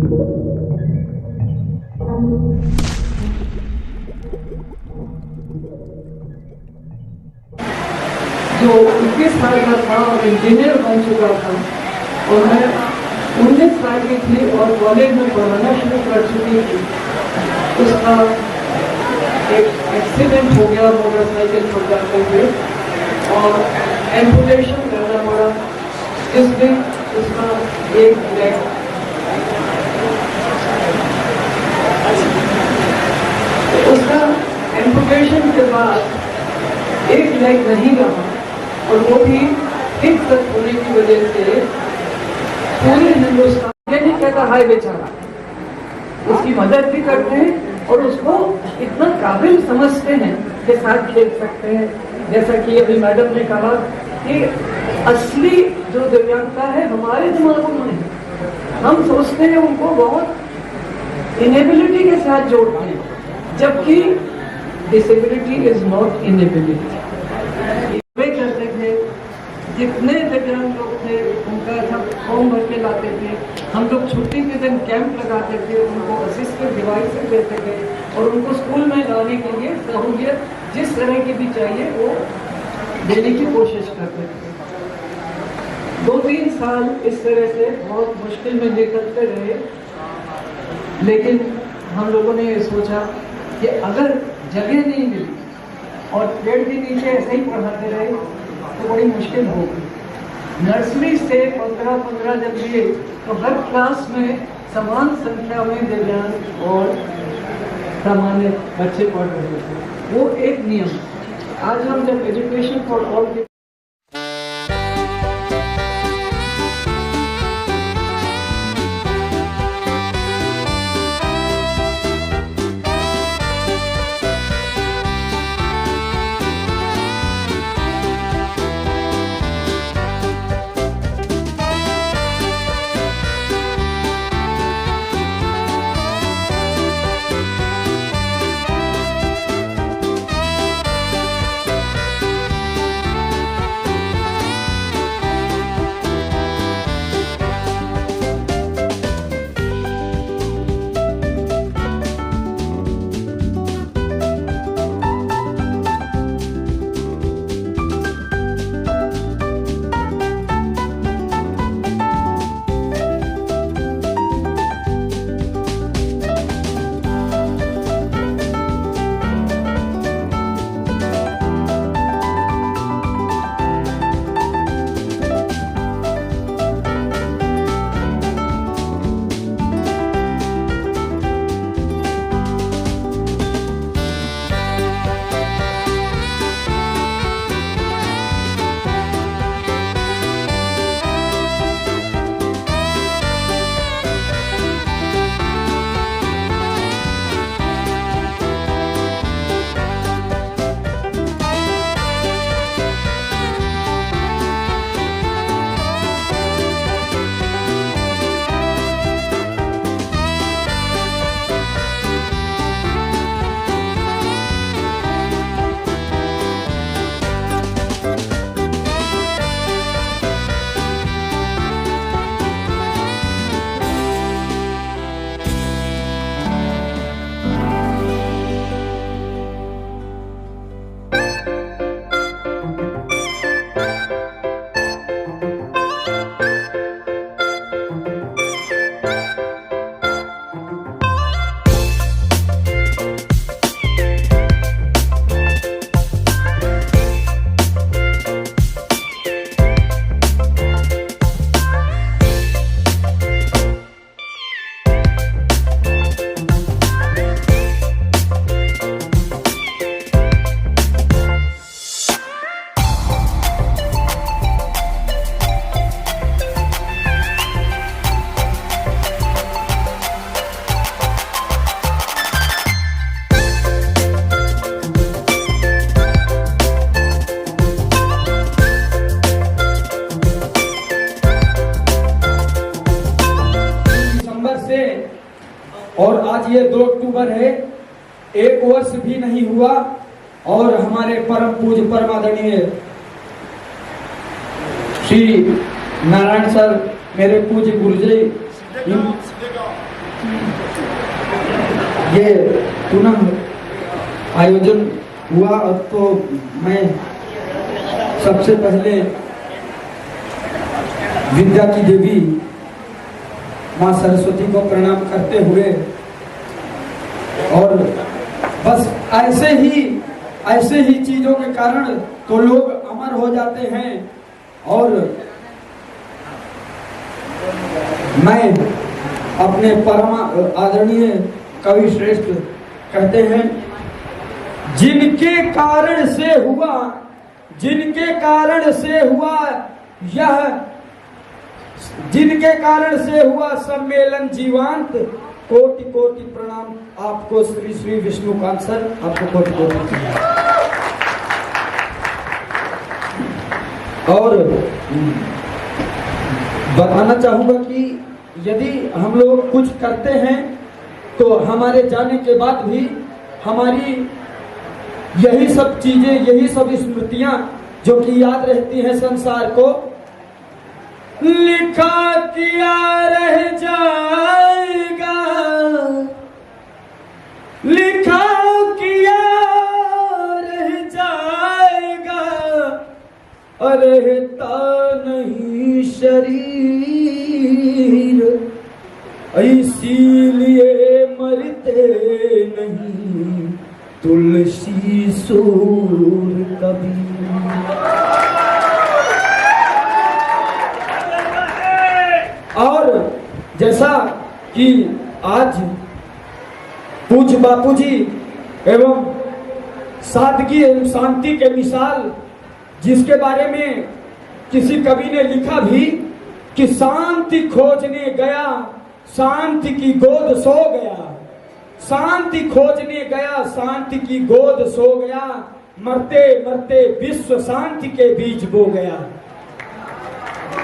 जो 21 साल का था और इंजीनियर बन चुका था और मैं 19 साल की थी और कॉलेज में पढ़ाना शुरू कर चुकी थी, उसका एक एक्सीडेंट हो गया मोटरसाइकिल पर जाते हुए और एम्पुटेशन करना पड़ा, जिसमें उसका एक लेग उसका एम्पुटेशन के बाद एक लेग नहीं रहा और वो भी हिप तक होने की वजह से पूरे हिंदुस्तान ये नहीं कहता हाय बेचारा, उसकी मदद भी करते हैं और उसको इतना काबिल समझते हैं कि साथ खेल सकते हैं। जैसा कि अभी मैडम ने कहा कि असली जो दिव्यांगता है हमारे दिमागों में है, हम सोचते हैं उनको बहुत इनेबिलिटी के साथ जोड़ते हैं, जबकि डिसेबिलिटी इज नॉट इनेबिलिटी। करते थे जितने दिव्यांग लोग थे उनका जब फॉर्म भर के लाते थे, हम लोग छुट्टी के दिन कैंप लगाते थे, उनको असिस्टिव डिवाइसेस देते थे और उनको स्कूल में लाने के लिए सहूलियत जिस तरह की भी चाहिए वो देने की कोशिश करते थे। 2-3 साल इस तरह से बहुत मुश्किल में निकलते रहे, लेकिन हम लोगों ने ये सोचा कि अगर जगह नहीं मिली और पेड़ के नीचे ऐसे ही पढ़ाते रहे तो बड़ी मुश्किल होगी। नर्सरी से 15-15 जब लिए तो हर क्लास में समान संख्या में दिव्यांग और सामान्य बच्चे पढ़ रहे थे। वो एक नियम। आज हम जब एजुकेशन फॉर ऑल के और आज ये 2 अक्टूबर है, 1 वर्ष भी नहीं हुआ और हमारे परम पूज्य परमादरणीय श्री नारायण सर, मेरे पूज्य गुरुजी, ये पुनः आयोजन हुआ। अब तो मैं सबसे पहले विद्या की देवी माँ सरस्वती को प्रणाम करते हुए, और बस ऐसे ही चीजों के कारण तो लोग अमर हो जाते हैं। और मैं अपने परम आदरणीय कवि श्रेष्ठ कहते हैं, जिनके कारण से हुआ सम्मेलन जीवांत, कोटि कोटि प्रणाम आपको श्री श्री विष्णुकांत सर, आपको कोटि कोटि। और बताना चाहूंगा कि यदि हम लोग कुछ करते हैं तो हमारे जाने के बाद भी हमारी यही सब चीजें, यही सब स्मृतियां जो कि याद रहती हैं संसार को। लिखा किया रह जाएगा, लिखा किया रह जाएगा, रहता नहीं शरीर, इसीलिए मरते नहीं तुलसी सूर कबीर। और जैसा कि आज पूज्य बापूजी एवं सादगी एवं शांति के मिसाल, जिसके बारे में किसी कवि ने लिखा भी कि शांति खोजने गया, शांति की गोद सो गया, शांति खोजने गया, शांति की गोद सो गया, मरते मरते विश्व शांति के बीच बो गया।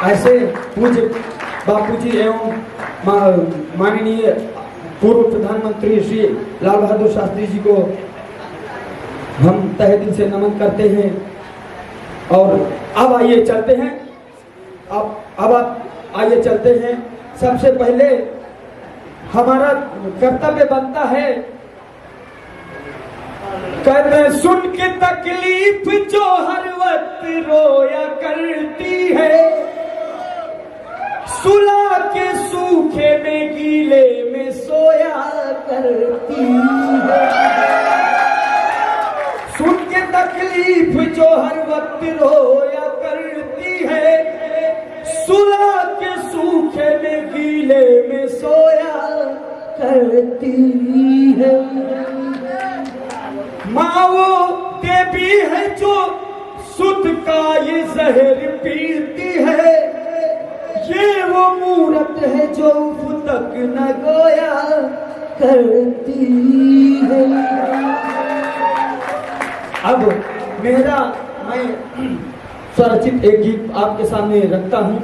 ऐसे पूज्य बापूजी एवं माननीय पूर्व प्रधानमंत्री श्री लाल बहादुर शास्त्री जी को हम तहे दिल से नमन करते हैं। और अब आइए चलते हैं, अब आइए चलते हैं। सबसे पहले हमारा कर्तव्य बनता है, कहते सुन के तकलीफ जो हर वक्त रोया करती है, सुला के सूखे में गीले में सोया करती है। सुन के तकलीफ जो हर वक्त रोया करती है, सुला के सूखे में गीले में सोया करती है। माँ वो देवी है जो सुध का ये जहर पीती है, ये वो मूरत है जो उफ तक न गोया करती है। अब मैं स्वरचित एक गीत आपके सामने रखता हूं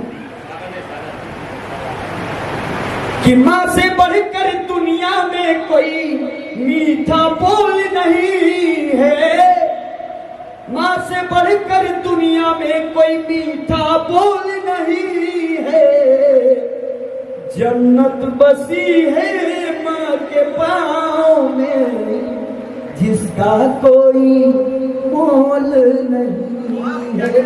कि माँ से बढ़कर दुनिया में कोई मीठा बोल नहीं है, माँ से बढ़कर दुनिया में कोई मीठा बोल नहीं है। जन्नत बसी है माँ के पाँव में, जिसका कोई मोल नहीं है।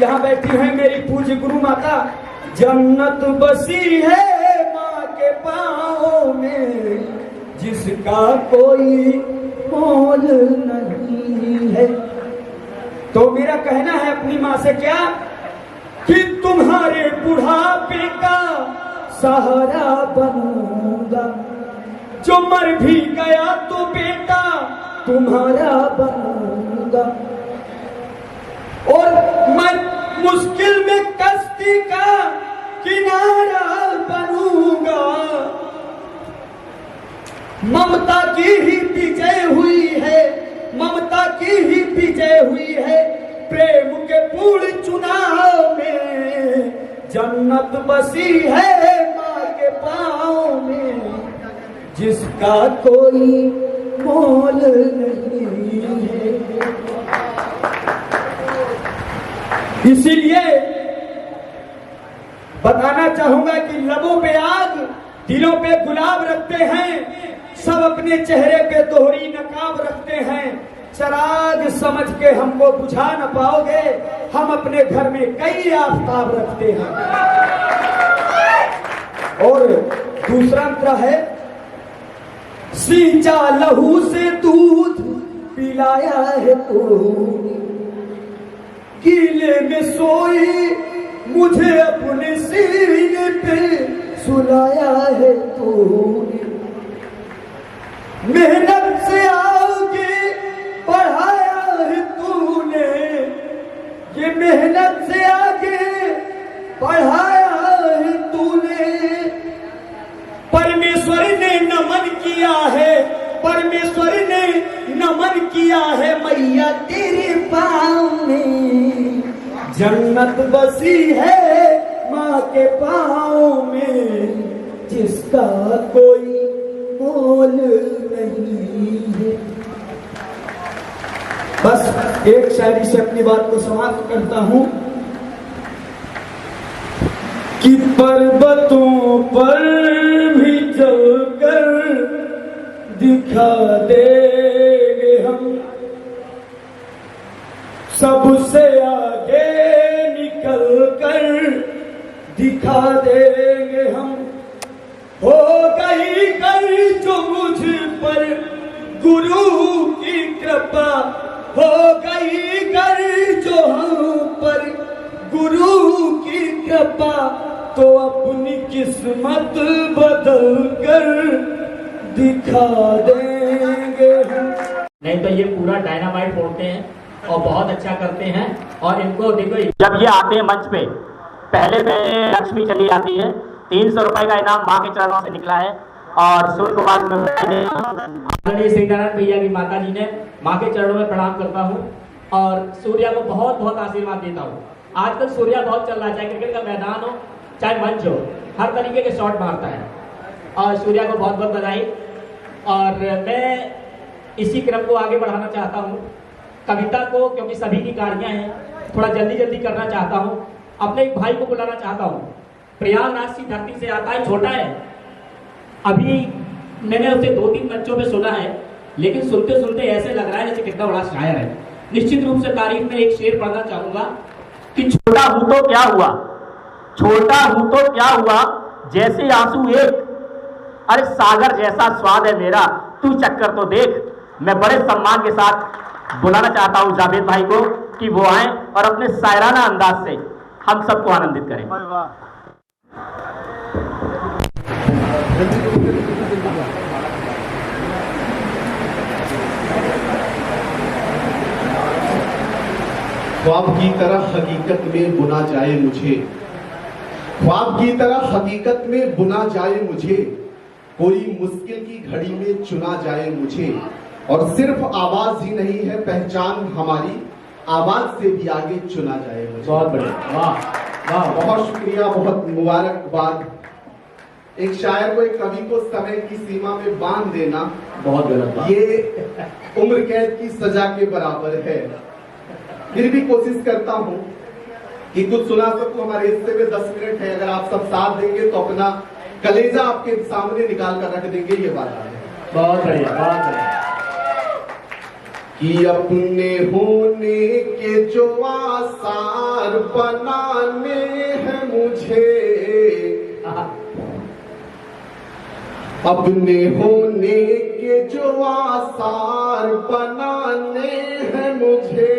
यहाँ बैठी है मेरी पूज्य गुरु माता। जन्नत बसी है माँ के पाँव में, जिसका कोई मोल नहीं है। तो मेरा कहना है अपनी माँ से क्या, कि तुम्हारे बुढ़ापे का सहारा बनूंगा, जो मर भी गया तो बेटा तुम्हारा बनूंगा। और मैं मुश्किल में कश्ती का किनारा बनूंगा। ममता की ही विजय हुई है, ममता की ही विजय हुई है, प्रेम के पूर्ण चुनाव में। जन्नत बसी है माँ के पाँव में, जिसका कोई मोल नहीं है। इसीलिए बताना चाहूंगा कि लबों पे आग, दिलों पे गुलाब रखते हैं, सब अपने चेहरे पे दोहरी नकाब रखते हैं। चराग समझ के हमको बुझा न पाओगे, हम अपने घर में कई आफताब रखते हैं। और दूसरा अंतरा है, सींचा लहू से दूध पिलाया है तू, गीले में सोई मुझे अपने सीने पे सुलाया है तूने, मेहनत से आगे बढ़ाया है तूने, ये मेहनत से आगे बढ़ाया है तूने। परमेश्वर ने नमन किया है, परमेश्वर ने नमन किया है मैया तेरे पाँव में, जन्नत बसी है माँ के पाँव में, जिसका कोई मोल नहीं है। बस एक शायरी से अपनी बात को समाप्त करता हूं कि पर्वतों पर भी चलकर दिखा देंगे हम, सबसे आगे निकल कर दिखा देंगे हम। हो गई गई जो मुझ पर गुरु की कृपा, हो गई गई जो हम पर गुरु की कृपा, तो अपनी किस्मत बदल कर दिखा देंगे हम। नहीं तो ये पूरा डायनामाइट फोड़ते हैं और बहुत अच्छा करते हैं। और इनको देखो, जब ये आते हैं मंच पे, पहले में लक्ष्मी चली आती है, 300 रुपए का इनाम माँ के चरणों से निकला है। और सूर्य कुमार आदरणीय श्रीनारायण भैया की माता जी ने माँ के चरणों में प्रणाम करता हूँ और सूर्या को बहुत बहुत आशीर्वाद देता हूँ। आजकल सूर्या बहुत चल रहा है, चाहे क्रिकेट का मैदान हो चाहे मंच हो, हर तरीके के शॉट मारता है और सूर्या को बहुत बहुत बधाई। और मैं इसी क्रम को आगे बढ़ाना चाहता हूँ। कविता को, क्योंकि सभी की कार्यां हैं, थोड़ा जल्दी जल्दी करना चाहता हूँ। अपने एक भाई को बुलाना चाहता हूँ, प्रयागराज की धरती से आता है, छोटा है, अभी मैंने उसे 2-3 बच्चों में सुना है, लेकिन सुनते सुनते ऐसे लग रहा है जैसे कितना बड़ा शायर है। निश्चित रूप से तारीफ में एक शेर पढ़ना चाहूंगा कि छोटा हूं तो क्या हुआ, छोटा हूं तो क्या हुआ, जैसे आंसू एक, अरे सागर जैसा स्वाद है मेरा, तू चक्कर तो देख। मैं बड़े सम्मान के साथ बुलाना चाहता हूं जावेद भाई को कि वो आए और अपने शायराना अंदाज से हम सबको आनंदित करें। ख्वाब की तरह हकीकत में बुना जाए मुझे, ख्वाब की तरह हकीकत में बुना जाए मुझे, कोई मुश्किल की घड़ी में चुना जाए मुझे। और सिर्फ आवाज ही नहीं है पहचान हमारी, आवाज से भी आगे चुना जाए मुझे। बहुत बढ़िया, वाह वाह, बहुत शुक्रिया, बहुत मुबारकबाद। एक शायर को, एक कवि को समय की सीमा में बांध देना बहुत गलत बात। ये उम्र कैद की सजा के बराबर है। फिर भी कोशिश करता हूं कि कुछ सुना सकूं। हमारे हिस्से में 10 मिनट है, अगर आप सब साथ देंगे तो अपना कलेजा आपके सामने निकाल कर रख देंगे, ये बात है। बहुत बढ़िया, बहुत बढ़िया। कि अपने होने के जो आसार बनाने हैं मुझे, अपने होने के जो आसार बनाने हैं मुझे,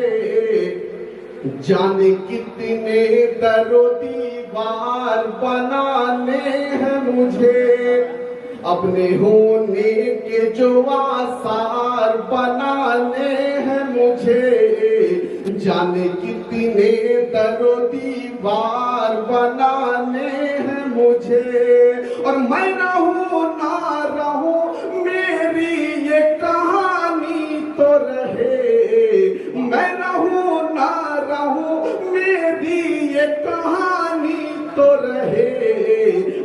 जाने कितने दरो दीवार बनाने हैं मुझे। अपने होने के जो आसार बनाने हैं मुझे, जाने कितने दरो दीवार बनाने हैं मुझे। और मैं रहूं ना रहूं मेरी ये कहानी तो रहे, मैं रहूं ना रहूं मेरी ये कहानी तो रहे।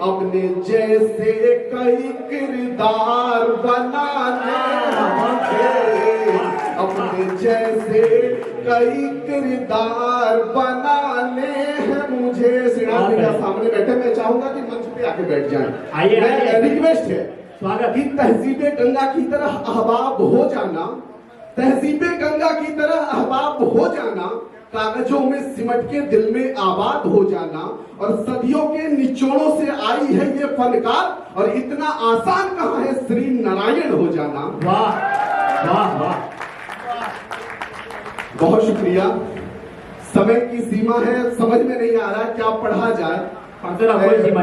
अपने जैसे कई किरदार बनाने मुझे, अपने जैसे कई किरदार बनाने हैं मुझे। श्रीनाथ भैया सामने बैठे, मैं चाहूंगा कि मंच पे आके बैठ जाएं। आइए, आइए। रिक्वेस्ट है स्वागत। कि तहजीबे गंगा की तरह अहबाब हो जाना, तहजीबे गंगा की तरह अहबाब हो जाना, कागजों में सिमट के दिल में आबाद हो जाना, और सदियों के निचोड़ों से आई है ये फनकार, और इतना आसान कहाँ है श्री नारायण हो जाना। वाह वाह वाह। बहुत शुक्रिया। समय की सीमा है, समझ में नहीं आ रहा क्या पढ़ा जाए।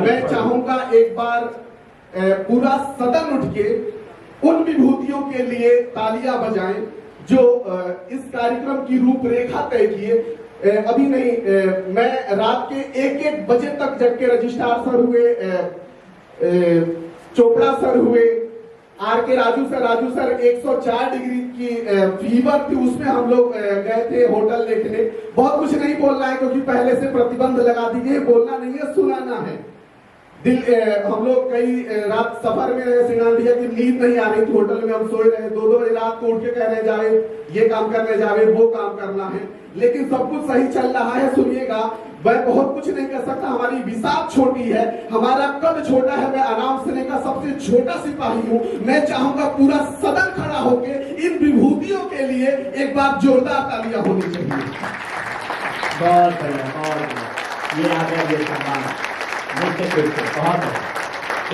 मैं चाहूंगा एक बार पूरा सदन उठ के उन विभूतियों के लिए तालियां बजाएं जो इस कार्यक्रम की रूपरेखा तय किए। अभी नहीं, मैं रात के 1-1 बजे तक जग के रजिस्ट्रार सर हुए, चोपड़ा सर हुए, आर.के. राजू सर 104 डिग्री की फीवर थी, उसमें हम लोग गए थे होटल देखने। बहुत कुछ नहीं बोलना है क्योंकि पहले से प्रतिबंध लगा दीजिए, बोलना नहीं है, सुनाना है। हम लोग कई रात सफर में सिंगान दिया कि नींद नहीं आ रही थी, होटल में हम सोए रहे, 2-2 बजे रात को उठ के कहने जाए ये काम करने जावे, वो काम करना है, लेकिन सब कुछ सही चल रहा है। सुनिएगा, मैं बहुत कुछ नहीं कर सकता, हमारी विसात छोटी है, हमारा कद छोटा है, मैं आराम से का सबसे छोटा सिपाही हूँ। मैं चाहूंगा पूरा सदन खड़ा होके इन विभूतियों के लिए एक बार जोरदार तालियां होनी चाहिए। बहुत बढ़िया, बहुत बढ़िया। ये आ गया ये सम्मान मुझसे फिर से बहुत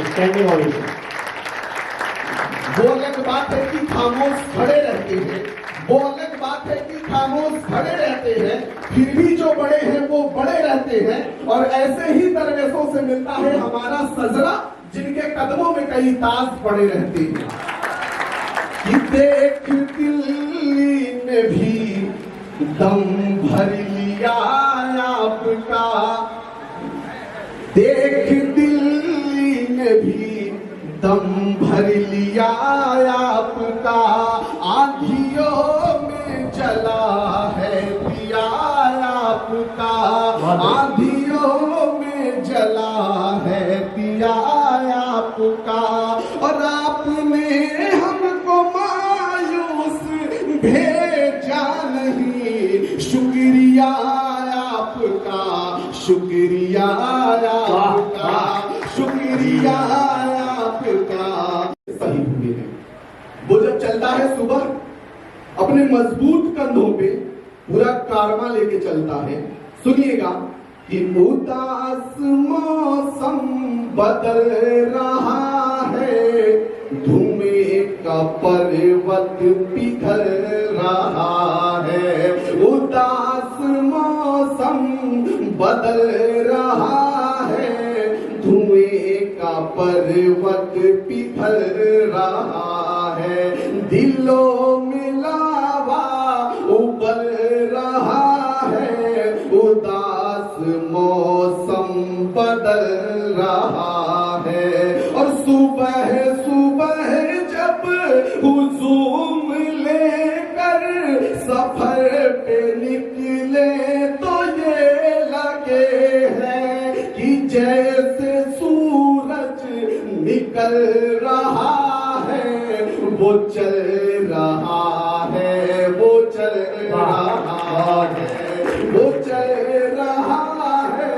स्टैंडिंग ओवेशन। वो अलग बात है कि खामोश खड़े रहते हैं, वो अलग बात है कि खामोश खड़े रहते हैं, फिर भी जो बड़े हैं वो बड़े रहते हैं। और ऐसे ही दरवेशों से मिलता है हमारा सजरा, जिनके कदमों में कई ताज पड़े रहते हैं। कि देख दिल्ली ने भी दम भर लिया आपका, देख दिल्ली ने भी दम भर लिया आपका, आंधियों में जला है दिया आपका, आंधियों में जला है दिया आपका, और आपने हमको मायूस भेजा नहीं, शुक्रिया आपका, शुक्रिया आपका, शुक्रिया आपका। सही हुए हैं वो जब चलता है सुबह अपने मजबूत कंधों पे पूरा कारवा लेके चलता है। सुनिएगा कि उदास मौसम बदल रहा है, धुएं का पर्वत पिघल रहा है, उदास मौसम बदल रहा है, धुएं का पर्वत पिघल रहा है, दिलों में लावा उबल रहा है, उदास मौसम बदल रहा है। और सुबह सुबह जब हुजूम लेकर सफर पे निकले तो ये लगे हैं कि जैसे सूरज निकल रहा है, वो चल रहा है, वो चल रहा है, वो चल रहा है,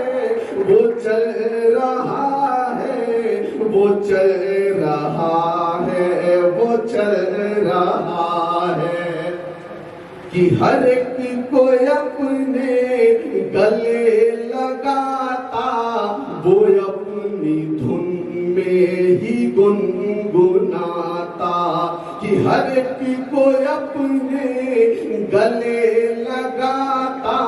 वो चल रहा है, वो चल रहा है, वो चल रहा है। कि हर एक को अपने गले लगाता, वो अपनी धुन में ही गुनगुनाता, कि हर एक को अपने गले लगाता,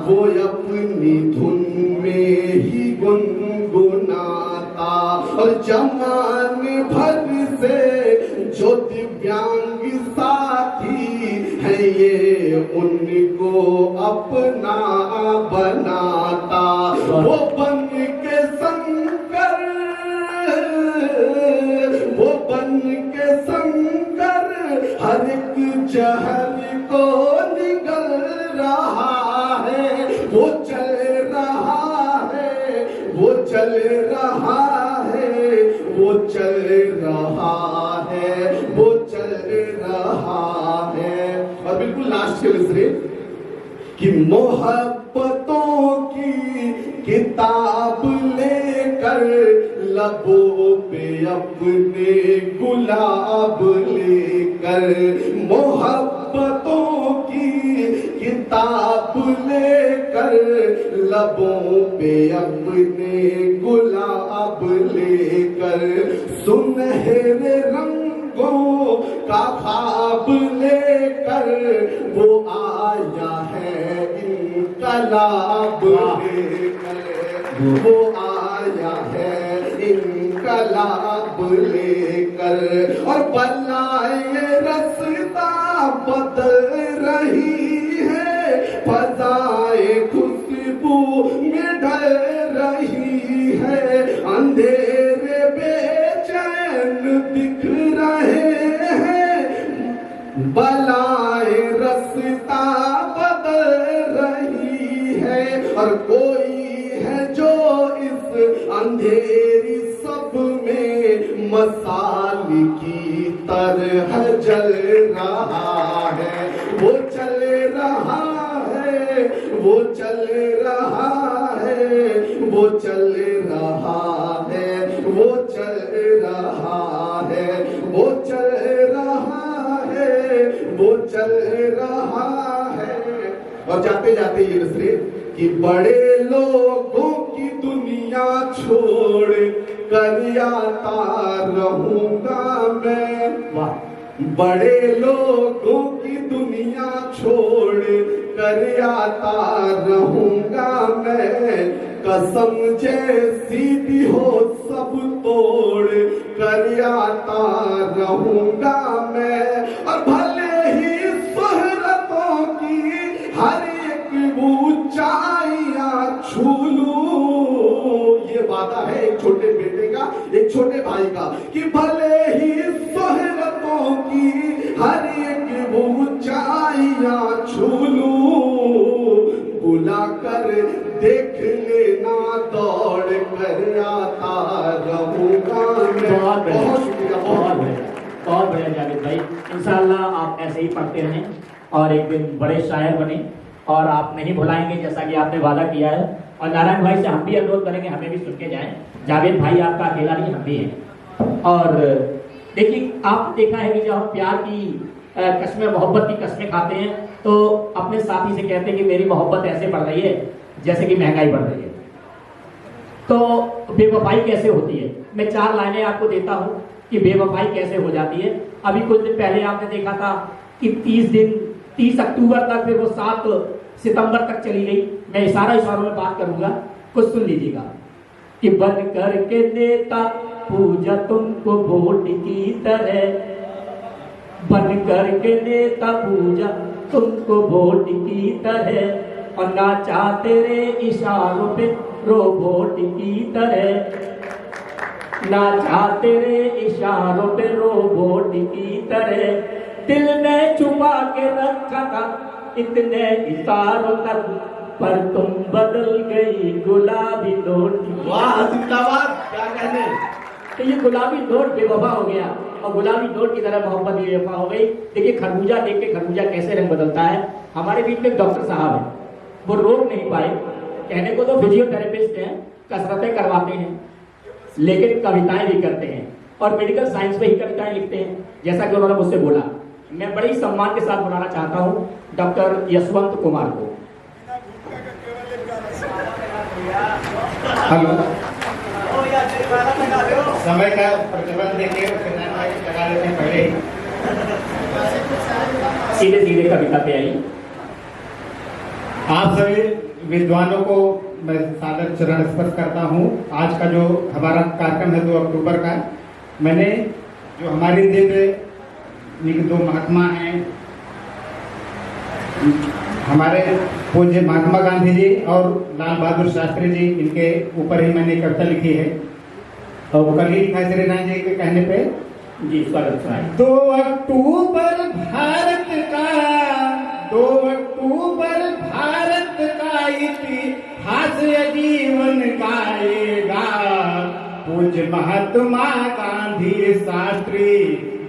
वो अपनी धुन में ही गुनगुनाता। और जमाने भर से जो दिव्यांग साथी है ये उनको अपना बनाता, वो बन के शंकर, वो बन के शंकर हर एक जहर को निगल रहा है, वो चल रहा है, वो चल रहा है, वो चल रहा है, वो चल रहा है। और बिल्कुल लास्ट के मिसरे कि मोहब्बतों की किताब लेकर लबों पे अपने गुलाब लेकर, मोहब्बतों की किताब लेकर, लबों पे अपने गुलाब लेकर, सुनहरे रंगों का ख्वाब लेकर, वो आया है इनकलाब लेकर, वो आया है इनकलाब लेकर। और बलाए रास्ता बदल रही है, फजाए खुशबू में ढल रही है, अंधेरे बेचैन दिख रहे हैं, बलाए रास्ता बदल रही है। और कोई है जो इस अंधेरी सब में मसाल की तरह जल रहा है, वो चल रहा है, वो चल रहा है, वो चल रहा है, वो चल रहा है, वो चल रहा है, वो चल रहा है। और जाते जाते ये नसरे कि बड़े लोगों की दुनिया छोड़ कर आता रहूंगा मैं, बड़े लोगों की दुनिया छोड़ कर आता रहूंगा मैं, कसम जैसी भी हो सब तोड़ कर आता रहूंगा मैं। और भले ही शोहरतों की हर एक ऊंचाइयां छू लूं, ये वादा है एक छोटे बेटे का, एक छोटे भाई का, कि भले ही शोहरतों की हर एक ऊंचाइयां छू लूं, बुला कर देख लेना दौड़ कर आता रहूंगा मैं। बहुत शुक्रिया, बहुत बढ़िया जावेद भाई। इंशाल्लाह आप ऐसे ही पढ़ते रहें और एक दिन बड़े शायर बने और आप नहीं भुलाएंगे जैसा कि आपने वादा किया है। और नारायण भाई से हम भी अनुरोध करेंगे हमें भी सुन के जाएं। जावेद भाई आपका अकेला नहीं, हम भी हैं। और देखिए आपने देखा है कि जब हम प्यार की कस्में, मोहब्बत की कस्में खाते हैं तो अपने साथी से कहते हैं कि मेरी मोहब्बत ऐसे बढ़ रही है जैसे कि महंगाई बढ़ रही है। तो बेवफाई कैसे होती है, मैं 4 लाइनें आपको देता हूँ कि बेवफाई कैसे हो जाती है। अभी कुछ दिन पहले आपने देखा था कि 30 अक्टूबर तक, फिर वो 7 सितंबर तक चली गई। मैं इशारों में बात करूंगा, कुछ सुन लीजिएगा। कि बन कर के नेता पूजा तुमको वोट की तरह, बन कर के नेता पूजा तुमको वोट की तरह, और नाचा तेरे इशारों पे रोबोट की तरह, नाचा तेरे इशारों पे रोबोट की तरह, दिल ने छुपा के रखा था इतने इशारों तक, पर तुम बदल गई गुलाबी नोट। वाह जिंदाबाद, क्या कहने। तो ये गुलाबी नोट बेवफा हो गया और गुलाबी नोट की तरह मोहब्बत बेवफा हो गई। देखिए खरबूजा देख के खरबूजा कैसे रंग बदलता है। हमारे बीच में डॉक्टर साहब है, वो रोक नहीं पाए, कहने को तो फिजियोथेरेपिस्ट हैं, कसरतें करवाते हैं, लेकिन कविताएं भी करते हैं और मेडिकल साइंस में ही कविताएं लिखते हैं, जैसा कि उन्होंने मुझसे बोला। मैं बड़े ही सम्मान के साथ बुलाना चाहता हूं डॉक्टर यशवंत कुमार को। हेलो, समय का प्रतिबंध देके लगा लेते हैं पहले ही। सीधे सीधे कविता पे आई। आप सभी विद्वानों को मैं सादर चरण स्पर्श करता हूँ। आज का जो हमारा कार्यक्रम है 2 अक्टूबर का, मैंने जो हमारी दिव्य 2 महात्मा हैं, हमारे पूज्य महात्मा गांधी जी और लाल बहादुर शास्त्री जी, इनके ऊपर ही मैंने कविता लिखी है और वो कल ही लिखा है श्री राम जी के कहने पे। जी स्वागत है। 2 अक्टूबर भारत का, 2 अक्टूबर भारत का इतिहास जीवन गाएगा, पूज्य महात्मा गांधी शास्त्री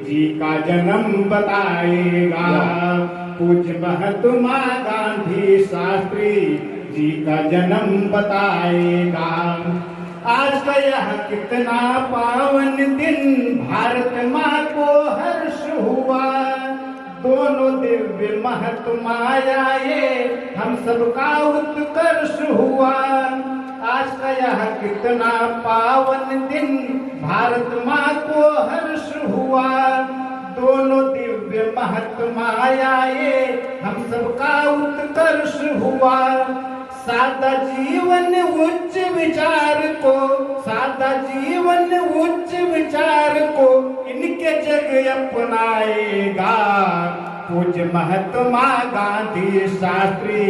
जी का जन्म बताएगा, पूज्य महात्मा गांधी शास्त्री जी का जन्म बताएगा। आज का यह कितना पावन दिन, भारत माँ को हर्ष हुआ। दोनों दिव्य महत्मा आए, हम सबका उत्कर्ष हुआ। आज का यह कितना पावन दिन, भारत माँ को हर्ष हुआ। दोनों दिव्य महत्मा आए, हम सबका उत्कर्ष हुआ। सादा जीवन उच्च विचार को, सादा जीवन उच्च विचार को इनके जग अपनाएगा। पूज्य महात्मा गांधी शास्त्री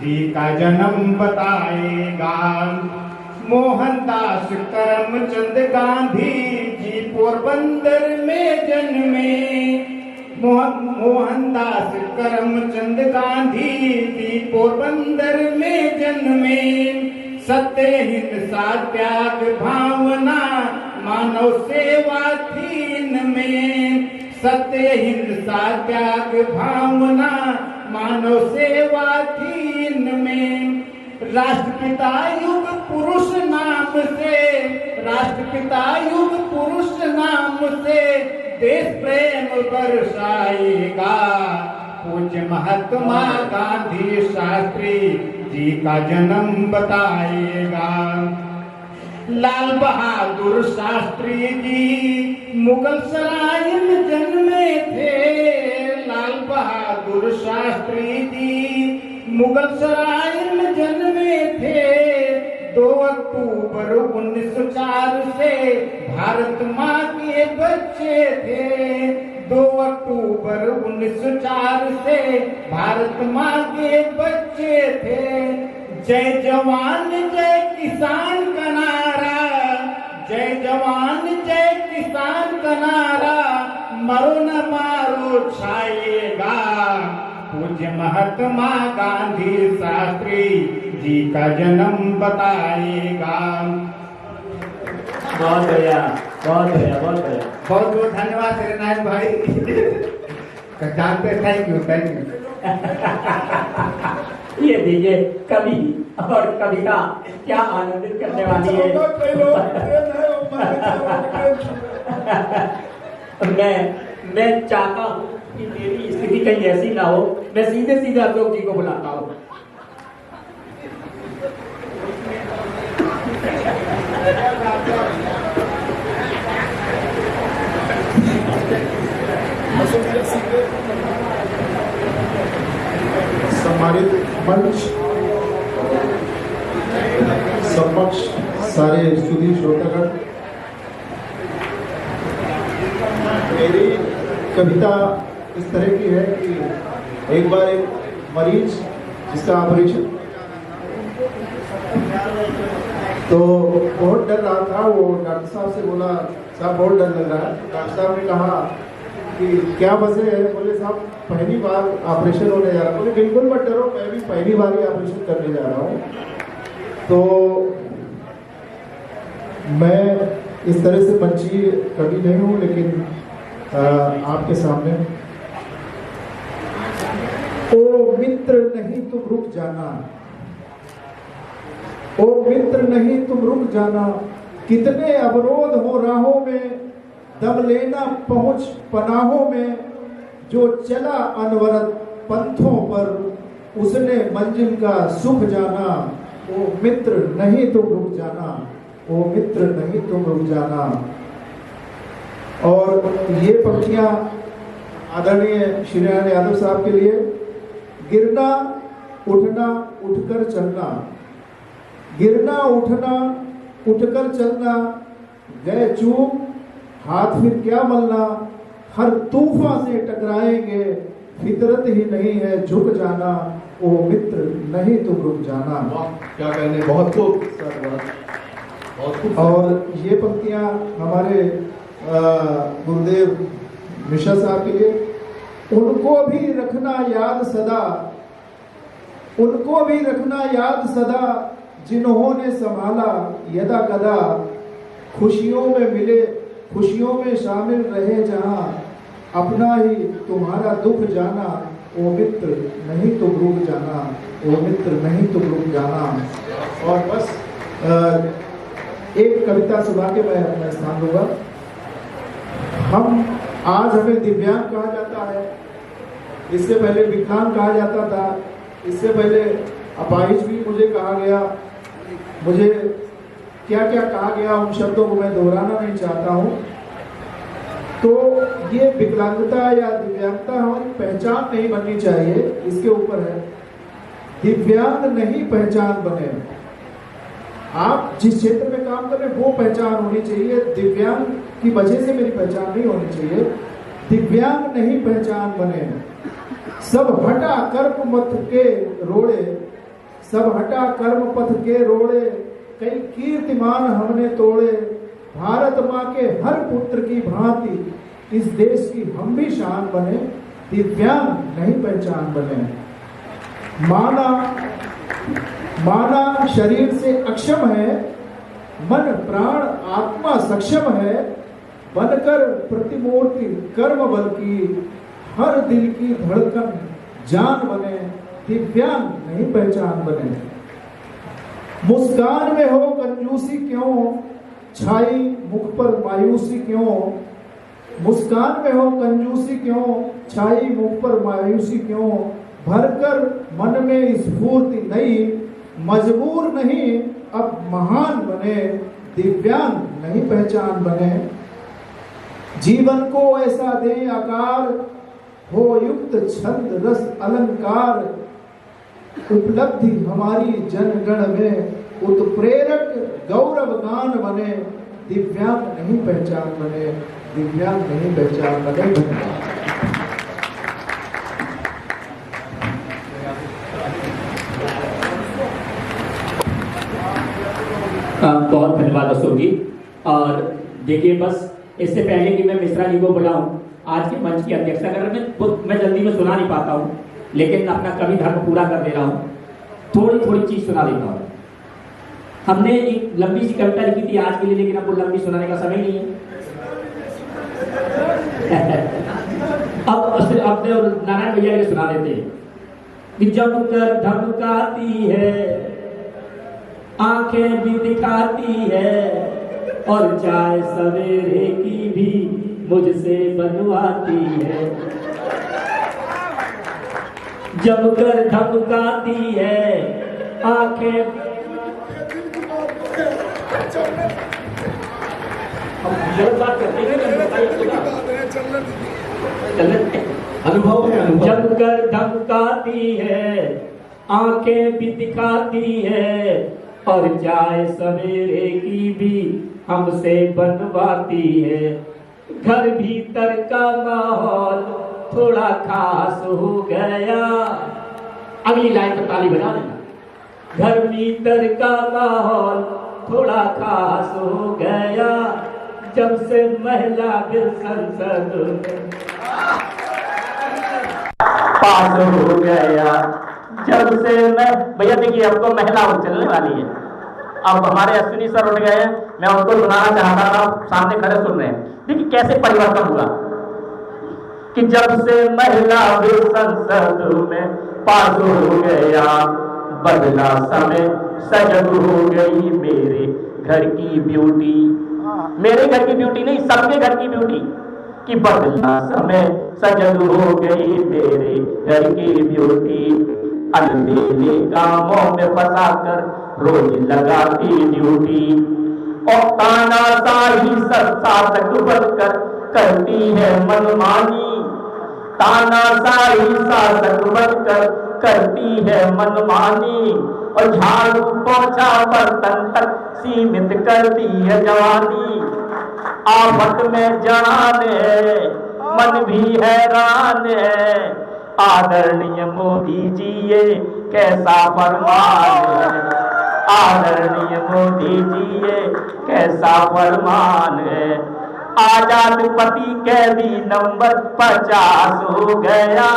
जी का जन्म बताएगा। मोहनदास करमचंद गांधी जी पोरबंदर में जन्मे। मोहनदास करमचंद गांधी जी पोरबंदर में जन्मे। सत्य हिंसा त्याग भावना मानव सेवा थी इनमें। सत्य हिंसा त्याग भावना मानव सेवा थी इनमें। राष्ट्रपिता युग पुरुष नाम से, राष्ट्रपिता युग पुरुष नाम से देश प्रेम बरसाएगा। पूज्य महात्मा गांधी शास्त्री जी का जन्म बताएगा। लाल बहादुर शास्त्री जी मुगल सराय में जन्मे थे। लाल बहादुर शास्त्री जी मुगल सराय में जन्मे थे। 2 अक्टूबर 1904 से भारत माँ के बच्चे थे। 2 अक्टूबर 1904 से भारत माँ के बच्चे थे। जय जवान जय किसान का नारा, जय जवान जय किसान का नारा मरो न मारो छाएगा। पूज्य महात्मा गांधी शास्त्री जी का जन्म बताएगा। बहुत बढ़िया, बहुत बढ़िया, बहुत बढ़िया। बहुत बहुत धन्यवाद श्रीनाथ भाई। जानते, थैंक यू, थैंक यू। ये दीजिए कवि और कविता क्या आनंदित करने वाली है। मैं चाहता हूँ कि मेरी स्थिति कहीं ऐसी ना हो, मैं सीधे सीधे अशोक जी को बुलाता हूँ। सम्मानित मंच, समक्ष सारे स्तुति श्रोतागण, मेरी कविता इस तरह की है कि एक बार एक मरीज जिसका ऑपरेशन तो बहुत डर रहा था, वो डॉक्टर साहब से बोला साहब बहुत डर लग रहा है। डॉक्टर साहब ने कहा कि क्या वजह है? बोले साहब पहली बार ऑपरेशन होने जा रहा है। बोले बिल्कुल मत डरो, मैं भी पहली बार ही ऑपरेशन करने जा रहा हूँ। तो मैं इस तरह से मंची कभी नहीं हूँ, लेकिन आपके सामने ओ मित्र नहीं तुम रुक जाना, ओ मित्र नहीं तुम रुक जाना, कितने अवरोध हो राहों में, दम लेना पहुंच पनाहों में, जो चला अनवरत पंथों पर उसने मंजिल का सुख जाना। ओ मित्र नहीं तुम रुक जाना, ओ मित्र नहीं तुम रुक जाना। और ये पंक्तियां आदरणीय श्री नारायण यादव साहब के लिए। गिरना उठना उठकर चलना, गिरना उठना उठकर चलना, गए चूक हाथ फिर क्या मलना, हर तूफान से टकराएंगे, फितरत ही नहीं है झुक जाना, ओ मित्र नहीं तुम रुक जाना। क्या कहने, बहुत खूब सर, बहुत खूब। और ये पंक्तियां हमारे गुरुदेव मिश्रा साहब के लिए। उनको भी रखना याद सदा, उनको भी रखना याद सदा, जिन्होंने संभाला यदा कदा, खुशियों में मिले खुशियों में शामिल रहे जहां, अपना ही तुम्हारा दुख जाना, ओ मित्र नहीं तुम रुक जाना, ओ मित्र नहीं तुम रुक जाना। और बस एक कविता सुना के मैं अपना स्थान दूंगा। आज हमें दिव्यांग कहा जाता है, इससे पहले विकलांग कहा जाता था, इससे पहले अपाहिज भी मुझे कहा गया। मुझे क्या क्या कहा गया उन शब्दों को मैं दोहराना नहीं चाहता हूँ। तो ये विकलांगता या दिव्यांगता हमारी पहचान नहीं बननी चाहिए, इसके ऊपर है। दिव्यांग नहीं पहचान बने। आप जिस क्षेत्र में काम कर रहे हैं वो पहचान होनी चाहिए। दिव्यांग की वजह से मेरी पहचान नहीं होनी चाहिए। दिव्यांग नहीं पहचान बने। सब हटा कर्म मत के रोड़े, सब हटा कर्म पथ के रोड़े, कई कीर्तिमान हमने तोड़े। भारत माँ के हर पुत्र की भांति इस देश की हम भी शान बने। दिव्यांग नहीं पहचान बने। माना शरीर से अक्षम है, मन प्राण आत्मा सक्षम है। बनकर प्रतिमूर्ति कर्म बल की, हर दिल की धड़कन जान बने। दिव्यांग नहीं पहचान बने। मुस्कान में हो कंजूसी क्यों, छाई मुख पर मायूसी क्यों। मुस्कान में हो कंजूसी क्यों, छाई मुख पर मायूसी क्यों। भरकर मन में स्फूर्ति नई, मजबूर नहीं अब महान बने। दिव्यांग नहीं पहचान बने। जीवन को ऐसा दे आकार, हो युक्त छंद रस अलंकार। उपलब्धि हमारी जनगण में उत्प्रेरक गौरव गान बने। दिव्यांग नहीं पहचान बने। दिव्यांग नहीं पहचान बने। बहुत धन्यवाद अशोक जी। और देखिए, बस इससे पहले कि मैं मिश्रा जी को बुलाऊं, आज के मंच की अध्यक्षता कर मैं जल्दी में सुना नहीं पाता हूं, लेकिन अपना कवि धर्म पूरा कर दे रहा हूं। थोड़ी थोड़ी चीज सुना देता हूं। हमने एक लंबी सी कविता लिखी थी आज के लिए, लेकिन अब वो लंबी सुनाने का समय नहीं है। अब नारायण भैया के सुना देते हैं कि जब कर धमकाती है, आंखें भी दिखाती है, और चाय सवेरे की भी मुझसे बनवाती है। जब कर धमकाती है, आंखें अनुभव है, अनुभव। जब कर धमकाती है, आंखें भी दिखाती है, और चाय सवेरे की भी हमसे बनवाती है। घर भीतर का माहौल थोड़ा खास हो गया। अगली लाइन पर ताली बजा देना। घर भीतर का माहौल थोड़ा खास हो गया, जब से महिला बिल संसद में पास हो गया। जब से मैं भैया देखिए, अब तो महिला चलने वाली है। अब हमारे अश्विनी सर उठ गए हैं, मैं उनको सुनाना चाहता था, सामने खड़े सुन रहे हैं। देखिए कैसे परिवर्तन हुआ कि जब से महिला भी संसद में पास हो गया, बदला समय सजग हो गई मेरे घर की ब्यूटी। मेरे घर की ब्यूटी नहीं, सबके घर की ब्यूटी। कि बदला समय सजग हो गई मेरे घर की ब्यूटी। अंधेरे कामों में फंसा कर रोज लगाती ड्यूटी, और तानाशाही शासक बनकर करती है मनमानी। तानाशाही शासक बनकर करती है मनमानी, और झाड़ू पोछा बर्तन तक सीमित करती है जवानी। आफत में जान है, मन भी हैरान है। आदरणीय मोदी जी ये कैसा फरमान है। आदरणीय मोदी जी ये कैसा फरमान है। आजाद पति कैदी नंबर 50 हो गया।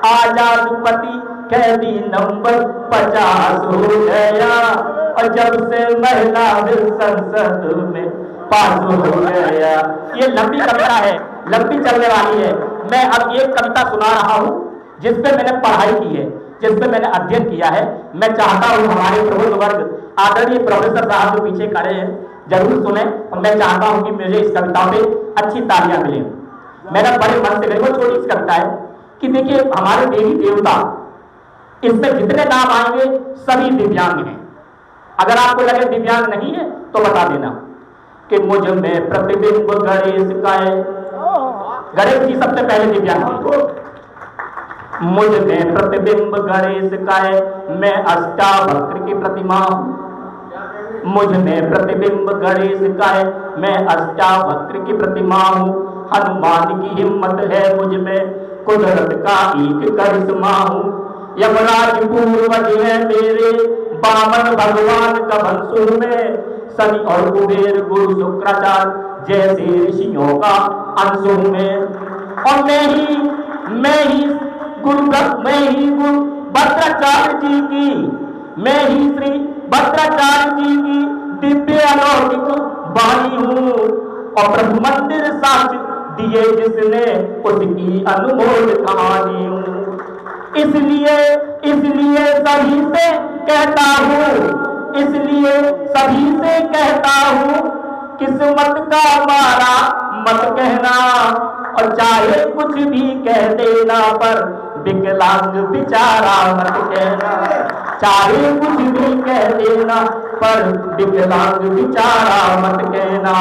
आजाद पति कैदी नंबर 50 हो गया, और जब से महिला बिल संसद में पास हो गया। ये लंबी कविता है, लंबी चलने वाली है। मैं अब एक कविता सुना रहा हूं जिस पे मैंने पढ़ाई की है। जिसमें मैंने अध्ययन किया है। मैं चाहता हूं हमारे प्रबुद्ध वर्ग आदरणीय प्रोफेसर साहब जो पीछे खड़े हैं जरूर सुने, और मैं चाहता हूं कि मुझे इस कविता पे अच्छी तालियां मिले। मेरा बड़े मन से वो छोटी सी कविता है कि देखिए हमारे देवी देवता इसमें जितने नाम आएंगे सभी दिव्यांग हैं। अगर आपको लगे दिव्यांग नहीं है तो बता देना कि मुझ में प्रतिबिंब गणेश का है। गणेश जी सबसे पहले दिव्यांग है। मुझ में प्रतिबिंब गणेश का है, मैं अष्टावक्र की प्रतिमा हूं। मुझ में प्रतिबिंब गणेश का है, मैं अष्टावक्र की प्रतिमा हूं। हनुमान की हिम्मत है मुझ में, कुदरत का एक करिश्मा हूं। यमराज पूर्वज है मेरे, वामन भगवान का वंशों में। शनि और कुबेर गुरु शुक्राचार्य जैसे ऋषियों का अंशों में। और मैं ही गुरु भद्राचार्य जी की, मैं ही श्री भद्राचार्य जी की दिव्य अलौकिक वाणी हूँ। और प्रभु मंदिर साक्ष्य दिए जिसने उसकी अनमोल कहानी हूँ। इसलिए सभी से कहता हूँ, इसलिए सभी से कहता हूँ, किस्मत का मारा मत कहना। और चाहे कुछ भी कह देना पर विकलांग बेचारा मत कहना। चाहे कुछ भी कह देना पर विकलांग बेचारा मत कहना।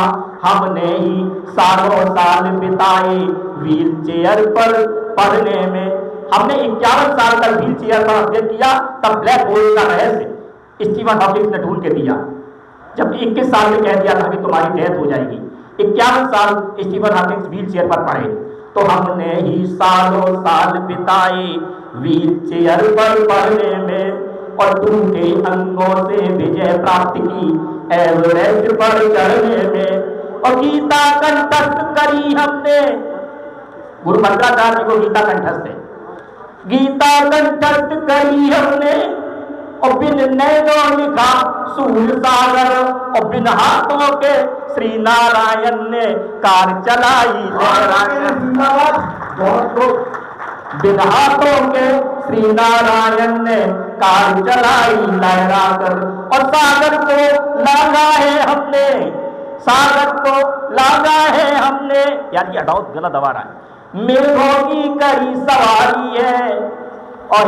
हमने ही सालों साल बिताए व्हील चेयर पर पढ़ने में। हमने 51 साल तक व्हील चेयर पर अध्ययन किया, तब ब्लैक होल का रहस्य स्टीफन हॉकिंस ने ढूंढ के दिया। जब 21 साल में कह दिया था कि तुम्हारी डेथ हो जाएगी, 51 साल स्टीफन हॉकिंस व्हील चेयर पर पढ़े। तो हमने ही सालों साल बिताए व्हील चेयर पर पढ़ने में। और टूटे अंगों से विजय प्राप्त की एवरेस्ट पर चढ़ने में। और गीता कंठस्थ करी हमने, गुरु भद्राचार्य को गीता कंठस्थ है। गीता कंठस्थ करी हमने, और बिन नैनों लिखा सूर सागर। और बिन हाथों के श्री नारायण ने कार चलाई बिन हाथों के श्री नारायण ने कार चलाई लहरा कर। और सागर को लांगा है हमने, सागर को लांगा है हमने। यार ये हटाओ, गलत आवाज है। मेघों की करी सवारी है, और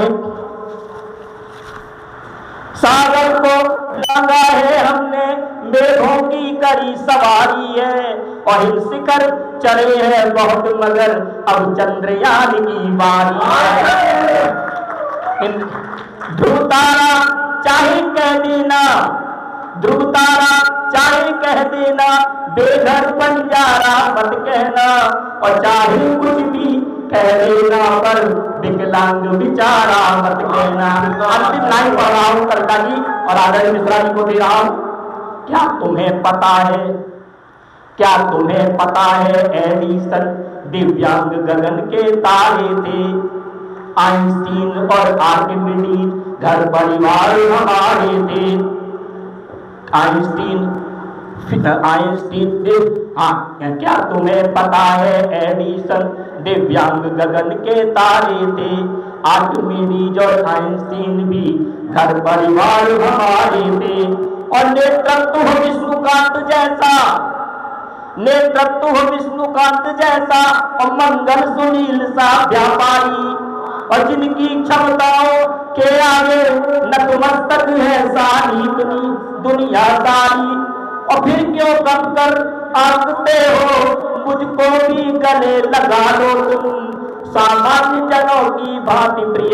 सागर को लांगा है हमने, मेघों की करी सवारी है। और हिल शिखर चढ़े हैं बहुत, मगर अब चंद्रयान की बारी है। ध्रुव तारा चाहे कह देना, ध्रुव तारा चाहे कह देना, बेघर बंजारा मत कहना। और चाहे कुछ भी कह देना पर विकलांग बेचारा मत कहना। अंतिम लाइन पढ़ रहा हूं कविता की और आदरणीय मिश्रा जी को दे रहा हूं। क्या तुम्हें पता है, क्या तुम्हें पता है एडिसन दिव्यांग गगन के तारे थे। आइंस्टीन और आर्किमिडीज घर परिवार हमारे थे। आइंस्टीन हाँ, क्या तुम्हें पता है एडिसन दिव्यांग गगन के तारे थे। आर्किमिडीज और आइंस्टीन भी घर परिवार हमारे थे। और नेतृत्व हो विष्णुकांत जैसा, नेतृत्व हो विष्णुकांत जैसा, और मंगल सुनील सा व्यापारी। और जिनकी क्षमताओं के आगे नतमस्तक है सारी दुनिया सारी। और फिर क्यों कम कर आंकते हो, मुझको भी गले लगा लो तुम। सामान्य जनों की भांति प्रिय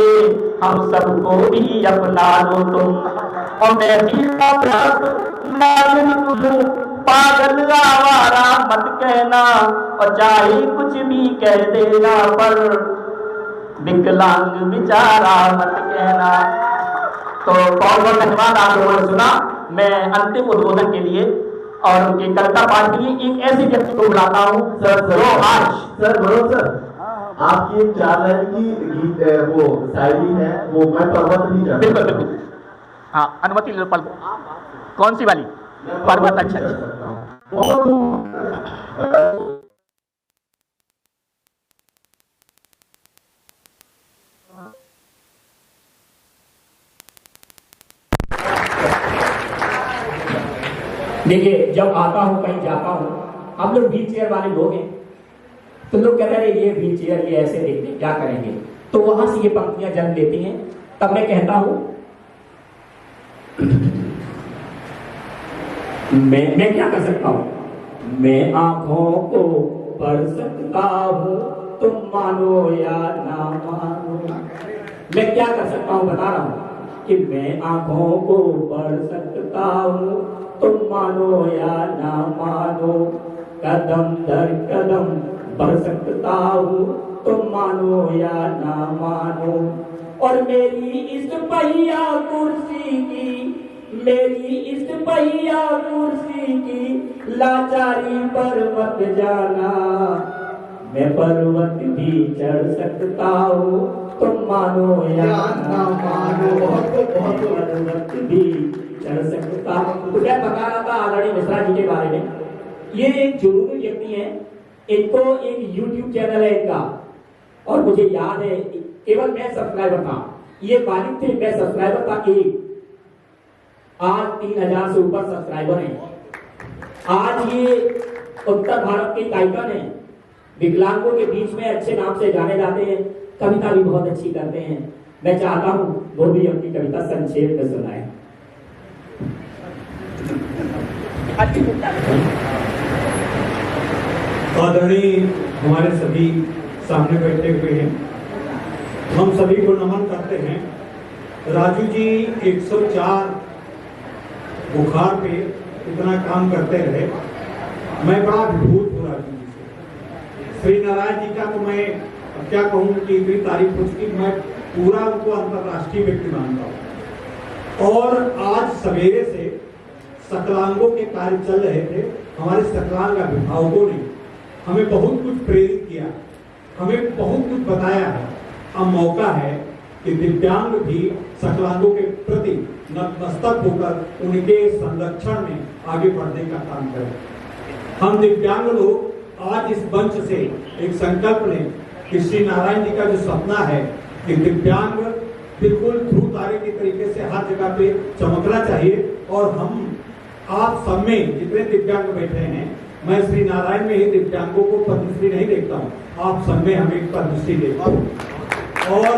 हम सबको भी अपना लो तुम। और मैं भी नागरिक हूँ, पागल आवारा मत कहना। और चाहे कुछ भी कह देना पर विकलांग बेचारा मत कहना। तो बहुत बहुत धन्यवाद आप लोगों ने सुना। मैं अंतिम उद्बोधन के लिए और उनके कविता पाठ के लिए एक ऐसे व्यक्ति को बुलाता हूँ जो आज सर आपकी एक 4 लाइन की गीत वो शायरी है, वो मैं पर्वत नहीं जानता। बिल्कुल बिल्कुल, हाँ अनुमति लो। कौन सी वाली? पर्वत, अच्छा देखिए, जब आता हूँ कहीं जाता हूँ, हम लोग व्हील चेयर वाले लोग हैं, तो लोग कहते हैं ये व्हील चेयर, ये ऐसे देखते हैं, क्या करेंगे, तो वहां से ये पंक्तियां जन्म लेती हैं। तब मैं कहता हूं, मैं क्या कर सकता हूं, मैं आंखों को पढ़ सकता हूं, तुम मानो या ना मानो। मैं क्या कर सकता हूं, बता रहा हूं कि मैं आंखों को पढ़ सकता हूं, तुम मानो या ना मानो, कदम दर कदम बढ़ सकता हूँ, तुम मानो या ना मानो। और मेरी इस पहिया कुर्सी की, मेरी इस पहिया कुर्सी की लाचारी पर मत जाना, मैं पर्वत भी चढ़ सकता हूँ, तुम मानो या ना मानो, पर्वत भी चढ़ सकता हूँ। तो क्या बता रहा था आदरणीय मिश्रा जी के बारे में। ये एक जुनूनी व्यक्ति है, इनको एक YouTube चैनल है इनका, और मुझे याद है केवल मैं सब्सक्राइबर था, ये मालिक थे, मैं सब्सक्राइबर था एक। आज 3000 से ऊपर सब्सक्राइबर हैं। आज ये उत्तर भारत के टाइटन हैं, विकलांगों के बीच में अच्छे नाम से जाने जाते हैं, कविता भी बहुत अच्छी करते हैं। मैं चाहता हूं वो भी अपनी कविता संक्षेप में सुनाए। आदरणीय हमारे सभी सामने बैठे हुए हैं, हम सभी को नमन करते हैं। राजू जी 104 बुखार पे इतना काम करते रहे, मैं बड़ा विभूत हूँ राजू जी से। श्री नारायण जी का तो मैं क्या कहूँ कि इतनी तारीफ हो चुकी, मैं पूरा उनको अंतर्राष्ट्रीय व्यक्ति मानता हूँ। और आज सवेरे से सकलांगों के कार्य चल रहे थे, हमारे सकलांग अभिभावकों ने हमें बहुत कुछ प्रेरित किया, हमें बहुत कुछ बताया है। अब मौका है कि दिव्यांग भी सकलांगों के प्रति नतमस्तक होकर उनके संरक्षण में आगे बढ़ने का काम करें। हम दिव्यांग लोग आज इस मंच से एक संकल्प लें कि श्री नारायण जी का जो सपना है कि दिव्यांग बिल्कुल ध्रुव तारे के तरीके से हर जगह पे चमकना चाहिए। और हम आप सब में जितने दिव्यांग बैठे हैं, मैं श्री नारायण में ही दिव्यांगों को पद्मश्री नहीं देखता हूँ, आप सब में हमें पद्मश्री देखता हूँ। और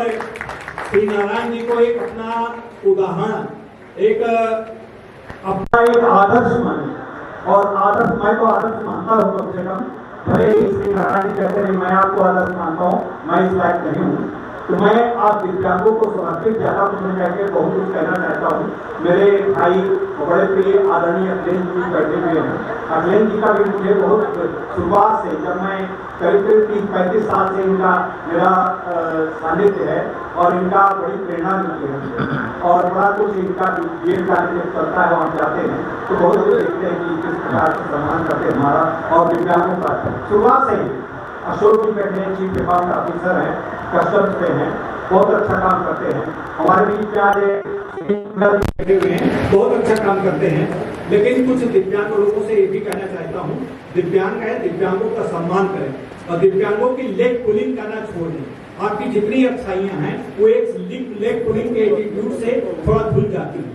श्री नारायण जी को एक अपना उदाहरण, एक अपना एक आदर्श माने, और आदर्श मैं तो आदर्श मानता हूँ कम से कम। भले ही श्री नारायण जी कहते हैं मैं आपको आदर्श मानता हूँ, मैं इस लायक नहीं हूँ, तो मैं आप दिव्यांगों को समर्पित ज्यादा कुछ नहीं कहकर बहुत कुछ कहना चाहता हूँ। मेरे भाई बड़े प्रिय आदरणीय अखिलेश जी बैठे हुए हैं। अखिलेश जी का भी मुझे बहुत शुरुआत से, जब मैं करीब 30-35 साल से इनका मेरा सानिध्य है और इनका बड़ी प्रेरणा मिलती है, और बड़ा कुछ इनका जेल जाने जब चलता है वहाँ जाते हैं तो बहुत कुछ देखते हैं कि किस प्रकार से सम्मान करते हैं हमारा और दिव्यांगों का। शुरुआत से ही अशोक जी बैठे हैं, चीफ डिपार्टमेंट ऑफिसर हैं, कस्टम्स पे हैं, बहुत अच्छा काम करते हैं। हमारे बीच में आज बैठे हुए हैं, बहुत अच्छा काम करते हैं। लेकिन कुछ दिव्यांग लोगों से ये भी कहना चाहता हूँ, दिव्यांग है, दिव्यांगों का सम्मान करें और दिव्यांगों की लेग पुलिंग करना छोड़ दें। आपकी जितनी अच्छाइयां हैं वो एक लेग पुलिंग के एटीट्यूड से थोड़ा धुल जाती है।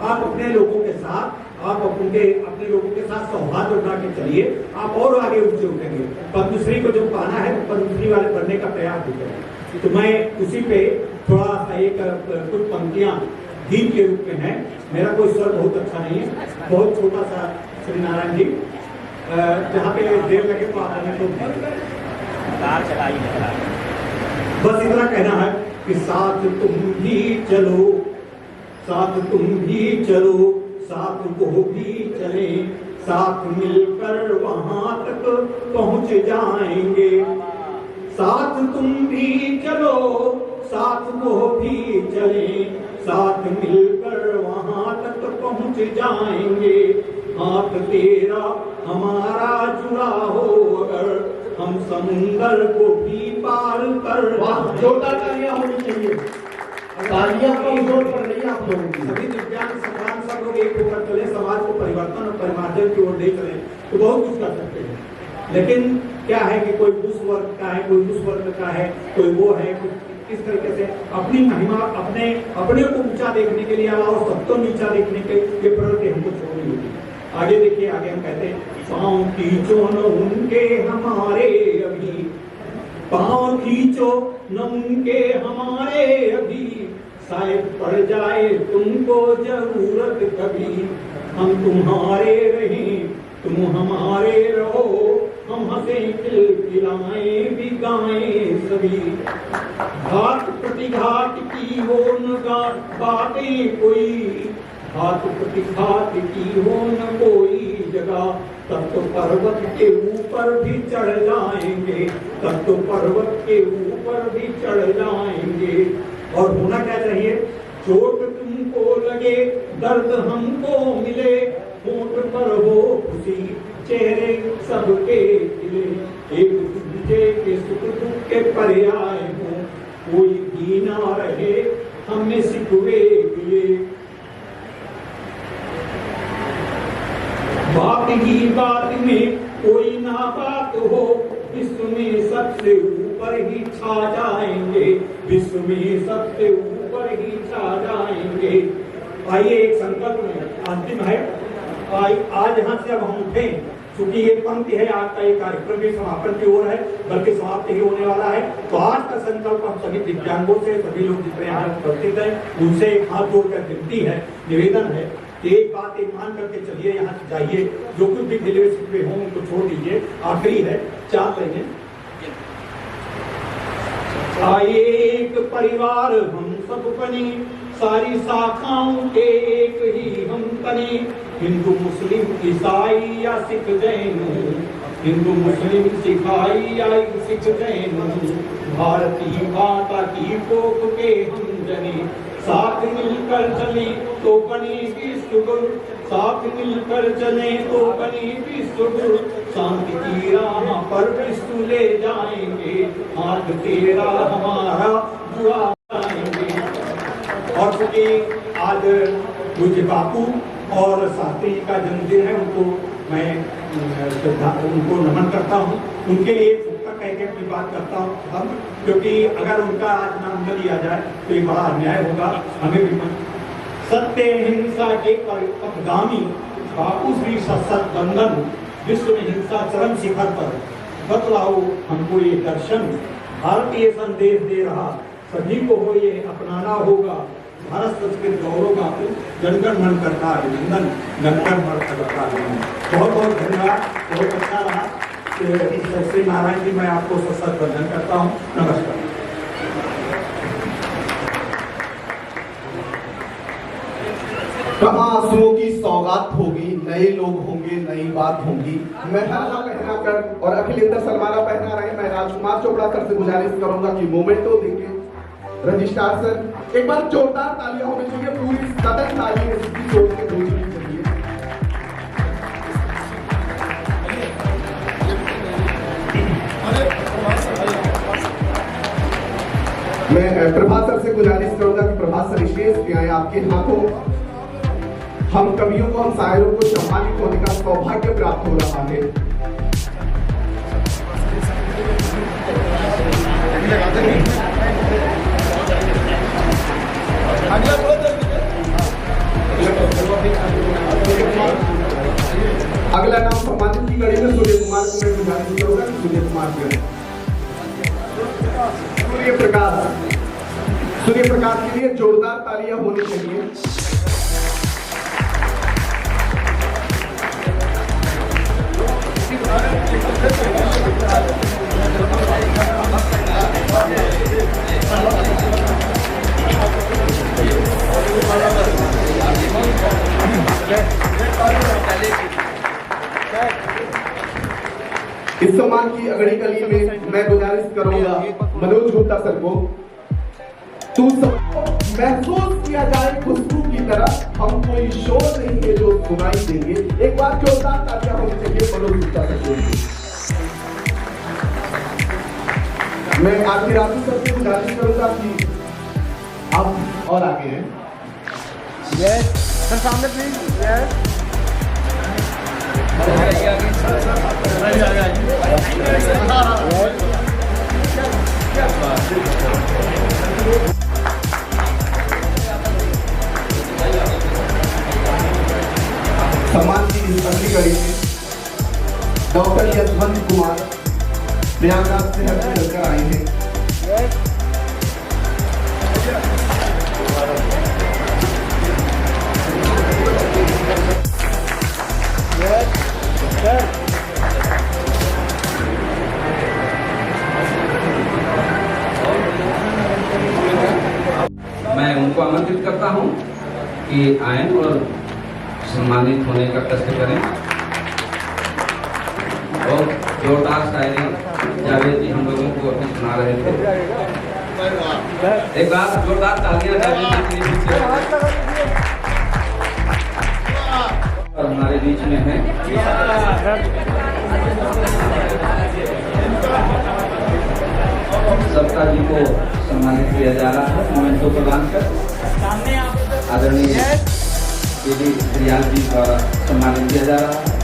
आप अपने लोगों के साथ, आप अपने लोगों के साथ सौहार्द उठा के चलिए, आप और आगे ऊंचे उठेंगे। पद्मश्री को जो पाना है तो पद्मश्री वाले बनने का प्रयास भी करें। तो मैं उसी पे थोड़ा सा एक कुछ पंक्तियां गीत के रूप में है। मेरा कोई स्वर बहुत अच्छा नहीं है, बहुत छोटा सा श्री नारायण जी, जहाँ पे देर लगे तो आप हमें तो बस इतना कहना है कि साथ तुम भी चलो, साथ तुम भी चलो, साथ वो भी चले, साथ मिलकर वहां तक पहुंच जाएंगे। साथ तुम भी चलो, साथ वो भी चले, साथ मिलकर वहां तक पहुंच जाएंगे। हाथ तेरा हमारा जुड़ा हो अगर, हम समुंदर को भी पार कर। जोरदार तालियां होनी चाहिए, तालियां को जोर पर नहीं आप लोगों की। सभी दिव्यांग संग्राम सब लोग एक होकर चले, समाज को परिवर्तन और परिमार्जन की ओर ले चले तो बहुत कुछ कर सकते हैं। लेकिन क्या है कि कोई उस वर्ग का है, कोई उस वर्ग का है, कोई वो है, इस तरीके से अपनी महिमा, अपने को ऊंचा देखने के लिए और सबको नीचा देखने के ये प्रवृत्ति हमको छोड़नी होगी। आगे देखिए, आगे हम कहते हैं पाँव खींचो न उनके हमारे अभी, पाँव खींचो न उनके हमारे अभी, शायद पड़ जाए तुमको जरूरत कभी, हम तुम्हारे रहें तुम हमारे रहो, हम हंसे खिलखिलाएं भी गाएं सभी, घाट प्रतिघात की हो न बातें कोई, घाट प्रतिघात की हो न कोई जगह, तब तो पर्वत के ऊपर भी चढ़ जाएंगे, तब तो पर्वत के ऊपर भी चढ़ जाएंगे। और होना क्या चाहिए, चोट तुमको लगे दर्द हमको मिले, होंठ पर हो खुशी चेहरे सबके खिले, एक दूसरे के सुख दुख के पर्याय हो, कोई भी ना रहे हमें सिखवे गिले, बात ही बात में कोई ना बात हो, विश्व में सबसे ऊपर ही छा जाएंगे, विश्व में सबसे ऊपर ही छा जाएंगे। आइए एक संकल्प में अंतिम है, आज यहाँ से अब हम उठे, क्योंकि ये पंक्ति है आज का ये कार्यक्रम भी समापन की ओर है, बल्कि समाप्त ही होने वाला है। तो आज का संकल्प हम सभी दिव्यांगों से, सभी लोग जितने यहाँ उपस्थित हैं उनसे एक हाथ जोड़कर विनती है, निवेदन है कि एक बात एक मान करके चलिए, यहाँ से जाइए, जो कुछ भी गिले शिकवे हों उनको छोड़ दीजिए, आखिरी है, चार लेंगे। आइए एक परिवार हम सब बने, सारी शाखाओं के एक ही हम तने, हिंदू मुस्लिम ईसाई या सिख जैन, हिंदू मुस्लिम सिखाई या सिख जैन, भारतीय माता की कोख के हम जने, साथ मिलकर चले तो बनेगी सुगुर, साथ मिलकर चले तो बनेगी सुगुर, शांति की राह पर विष्णु ले जाएंगे, हाथ तेरा हमारा जुड़ा जाएंगे। और चूंकि आज मुझे बापू और शास्त्री का जन्मदिन है, उनको मैं उनको नमन करता हूँ, उनके लिए कह के अपनी बात करता हूँ हम, क्योंकि अगर उनका आज नाम न लिया जाए तो ये बड़ा अन्याय होगा हमें भी। सत्य हिंसा के पथगामी बापू श्री सत्सत बंधन, विश्व में हिंसा चरम शिखर पर, बतलाओ हमको ये दर्शन, भारतीय संदेश दे रहा, सभी को हो ये अपनाना होगा, भारत संस्कृत गौरव का जनगण मन करता है नंदन, जनगण मन करता है। बहुत बहुत धन्यवाद, बहुत अच्छा रहा। श्री नारायण जी, मैं आपको सत्सत वंदन करता हूँ, नमस्कार। कहाँ आंसुओं की सौगात होगी, नए लोग होंगे, नई बात होगी। मैं हल्ला पहना कर और अखिलेंद्र सलमाना पहना रहे, मैं राजकुमार चोपड़ा सर से गुजारिश करूंगा कि मोमेंटो देंगे। रजिस्ट्रार सर, एक बार जोरदार तालियां होनी चाहिए, पूरी सदन तालियां इसकी जोर से गूंजनी चाहिए। मैं प्रभात सर से गुजारिश करूंगा कि प्रभात सर स्टेज पे आए, आपके हाथों हम कवियों को, हम शायरों को सम्मानित होने का सौभाग्य प्राप्त हो रहा है। अगला नाम सम्मानित की कड़ी में सूर्य कुमार को मैं गुजारिश करूंगा कि सूर्य कुमार के सूर्य प्रकाश के लिए जोरदार तालियां होनी चाहिए। इस सम्मान की अगली कली में मैं गुजारिश करूंगा मनोज गुप्ता सर को, तू सबको महसूस किया जाए खुशबू की तरह, हम कोई शोर नहीं है जो सुनाई देंगे। एक बार जोरदार तालियां होनी चाहिए मनोज गुप्ता सर को। मैं आरती राजू सर से गुजारिश करूंगा कि आप और आगे हैं। यस सर, सामने प्लीज। यस सम्मान की डॉक्टर यशवंत कुमार प्रयागराज से हमें मिलकर आए हैं। मैं उनको आमंत्रित करता हूं कि आएं और सम्मानित होने का कष्ट करें। और जोरदार शायरी जावेद जी हम लोगों को अभी सुना रहे थे। एक बार जोरदार तालियां जावेद जी के लिए। और हमारे बीच में है सप्ताह जी को सम्मानित किया जा रहा है मोमेंटो प्रदान कर। आदरणीय रियाज जी द्वारा सम्मानित किया जा रहा है।